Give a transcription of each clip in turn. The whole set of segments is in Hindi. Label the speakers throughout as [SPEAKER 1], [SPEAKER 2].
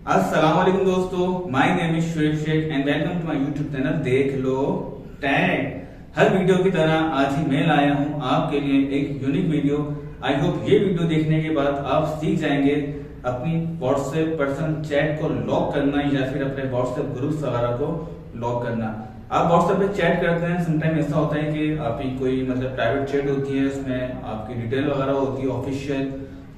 [SPEAKER 1] अस्सलाम वालेकुम दोस्तों, my name is Shoaib Shaikh and welcome to my YouTube channel देख लो टैग। हर वीडियो की तरह आज ही मैं लाया हूं आपके लिए एक यूनिक वीडियो। आई होप ये वीडियो देखने के बाद आप सीख जाएंगे अपनी व्हाट्सएप पर्सनल चैट को लॉक करना या फिर अपने व्हाट्सएप ग्रुप्स वगैरह को लॉक करना। आप व्हाट्सएप पे चैट करते हैं, समटाइम ऐसा होता है कि आपकी कोई प्राइवेट चैट होती है, उसमें आपकी डिटेल वगैरह होती है ऑफिशियल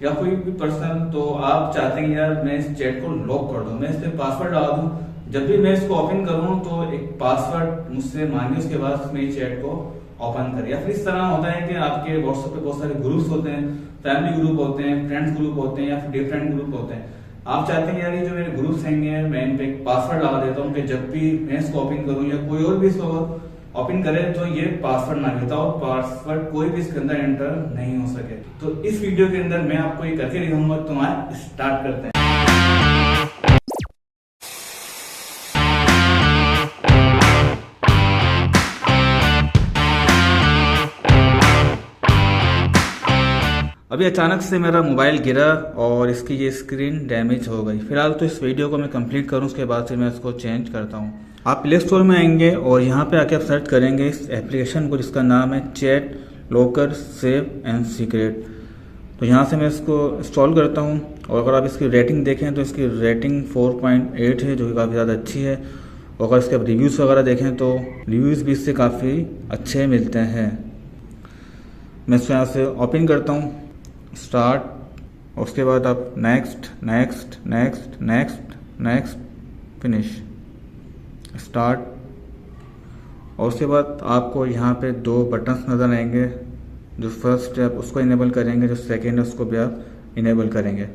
[SPEAKER 1] या कोई भी पर्सन, तो आप चाहते हैं यार मैं इस चैट को लॉक कर दूं, मैं इस पे पासवर्ड डाल दूं, जब भी मैं इसको ओपन करूं तो एक पासवर्ड मुझसे मांगे, उसके बाद मैं चैट को ओपन करें। या फिर इस तरह होता है कि आपके व्हाट्सएप पे बहुत सारे ग्रुप्स होते हैं, फैमिली ग्रुप होते हैं, फ्रेंड्स ग्रुप होते हैं या फिर डिफरेंट ग्रुप होते हैं। आप चाहते हैं यार ये जो मेरे ग्रुप्स हैं मैं इन पे एक पासवर्ड डाल देता हूँ कि जब भी मैं इसको ओपन करूँ या कोई और भी इसको ओपन करे तो ये पासवर्ड ना लेता और पासवर्ड कोई भी इसके अंदर एंटर नहीं हो सके। तो इस वीडियो के अंदर मैं आपको ये करके दिखाऊंगा। तो आए स्टार्ट करते हैं। अभी अचानक से मेरा मोबाइल गिरा और इसकी ये स्क्रीन डैमेज हो गई। फिलहाल तो इस वीडियो को मैं कंप्लीट करूं, उसके बाद फिर मैं इसको चेंज करता हूं। आप प्ले स्टोर में आएंगे और यहाँ पे आके आप सर्च करेंगे इस एप्लीकेशन को जिसका नाम है chat locker save and secret. तो यहाँ से मैं इसको इंस्टॉल करता हूँ और अगर आप इसकी रेटिंग देखें तो इसकी रेटिंग 4.8 है, जो कि काफ़ी ज़्यादा अच्छी है। और अगर इसके रिव्यूज़ वगैरह देखें तो रिव्यूज़ भी इससे काफ़ी अच्छे मिलते हैं। मैं इसको यहाँ से ओपन करता हूँ, स्टार्ट, और उसके बाद आप next next next next next finish start. और उसके बाद आपको यहाँ पे दो बटन्स नज़र आएंगे। जो फर्स्ट है आप उसको इनेबल करेंगे, जो सेकंड है उसको भी आप इनेबल करेंगे।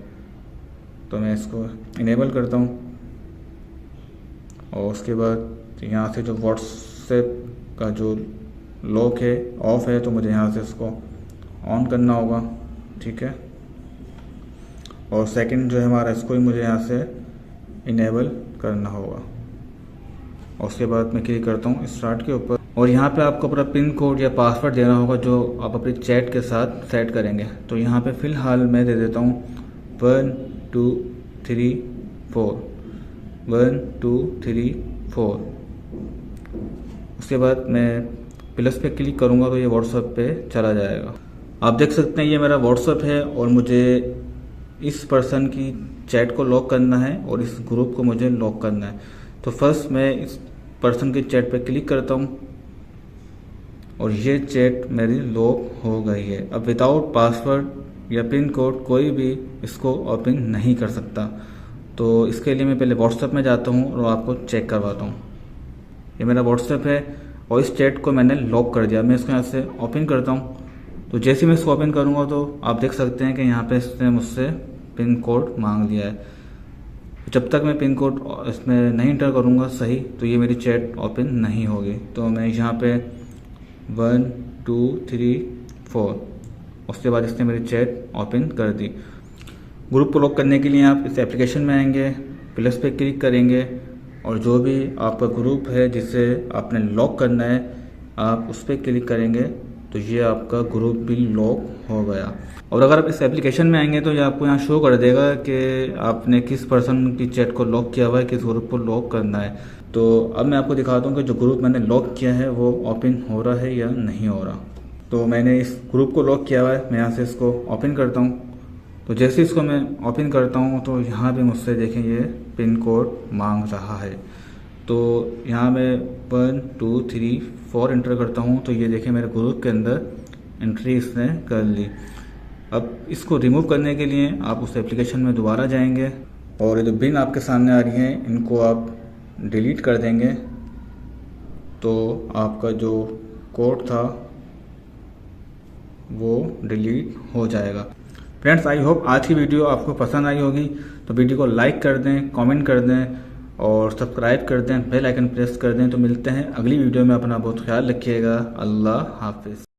[SPEAKER 1] तो मैं इसको इनेबल करता हूँ और उसके बाद यहाँ से जो व्हाट्सएप का जो लॉक है ऑफ है, तो मुझे यहाँ से इसको ऑन करना होगा, ठीक है। और सेकंड जो है हमारा, इसको ही मुझे यहाँ से इनेबल करना होगा। और उसके बाद मैं क्लिक करता हूँ स्टार्ट के ऊपर और यहाँ पे आपको अपना पिन कोड या पासवर्ड देना होगा जो आप अपनी चैट के साथ सेट करेंगे। तो यहाँ पे फ़िलहाल मैं दे देता हूँ 1 2 3 4 1 2 3 4। उसके बाद मैं प्लस पे क्लिक करूँगा तो ये व्हाट्सएप पे चला जाएगा। आप देख सकते हैं ये मेरा व्हाट्सएप है और मुझे इस पर्सन की चैट को लॉक करना है और इस ग्रुप को मुझे लॉक करना है। तो फर्स्ट मैं इस पर्सन की चैट पे क्लिक करता हूँ और ये चैट मेरी लॉक हो गई है। अब विदाउट पासवर्ड या पिन कोड कोई भी इसको ओपन नहीं कर सकता। तो इसके लिए मैं पहले व्हाट्सएप में जाता हूँ और आपको चेक करवाता हूँ। ये मेरा व्हाट्सएप है और इस चैट को मैंने लॉक कर दिया। मैं इसको यहाँ से ओपन करता हूँ। तो जैसे ही मैं इसको ओपन करूँगा तो आप देख सकते हैं कि यहाँ पे इसने मुझसे पिन कोड मांग लिया है। जब तक मैं पिन कोड इसमें नहीं इंटर करूँगा सही, तो ये मेरी चैट ओपन नहीं होगी। तो मैं यहाँ पे 1 2 3 4, उसके बाद इसने मेरी चैट ओपन कर दी। ग्रुप को लॉक करने के लिए आप इस एप्लीकेशन में आएंगे, प्लस पे क्लिक करेंगे और जो भी आपका ग्रुप है जिसे आपने लॉक करना है आप उस पर क्लिक करेंगे, तो ये आपका ग्रुप भी लॉक हो गया। और अगर आप इस एप्लीकेशन में आएंगे तो ये आपको यहाँ शो कर देगा कि आपने किस पर्सन की चैट को लॉक किया हुआ है, किस ग्रुप को लॉक करना है। तो अब मैं आपको दिखाता हूँ कि जो ग्रुप मैंने लॉक किया है वो ओपन हो रहा है या नहीं हो रहा। तो मैंने इस ग्रुप को लॉक किया हुआ है, मैं यहाँ से इसको ओपन करता हूँ। तो जैसे इसको मैं ओपन करता हूँ तो यहाँ भी मुझसे देखें ये पिन कोड मांग रहा है। तो यहाँ मैं 1 2 3 4 एंटर करता हूँ तो ये देखें मेरे ग्रुप के अंदर एंट्री इसने कर ली। अब इसको रिमूव करने के लिए आप उस एप्लीकेशन में दोबारा जाएंगे और ये जो बिन आपके सामने आ रही हैं इनको आप डिलीट कर देंगे, तो आपका जो कोड था वो डिलीट हो जाएगा। फ्रेंड्स, आई होप आज की वीडियो आपको पसंद आई होगी। तो वीडियो को लाइक कर दें, कमेंट कर दें और सब्सक्राइब कर दें, बेल आइकन प्रेस कर दें। तो मिलते हैं अगली वीडियो में। अपना बहुत ख्याल रखिएगा। अल्लाह हाफिज़।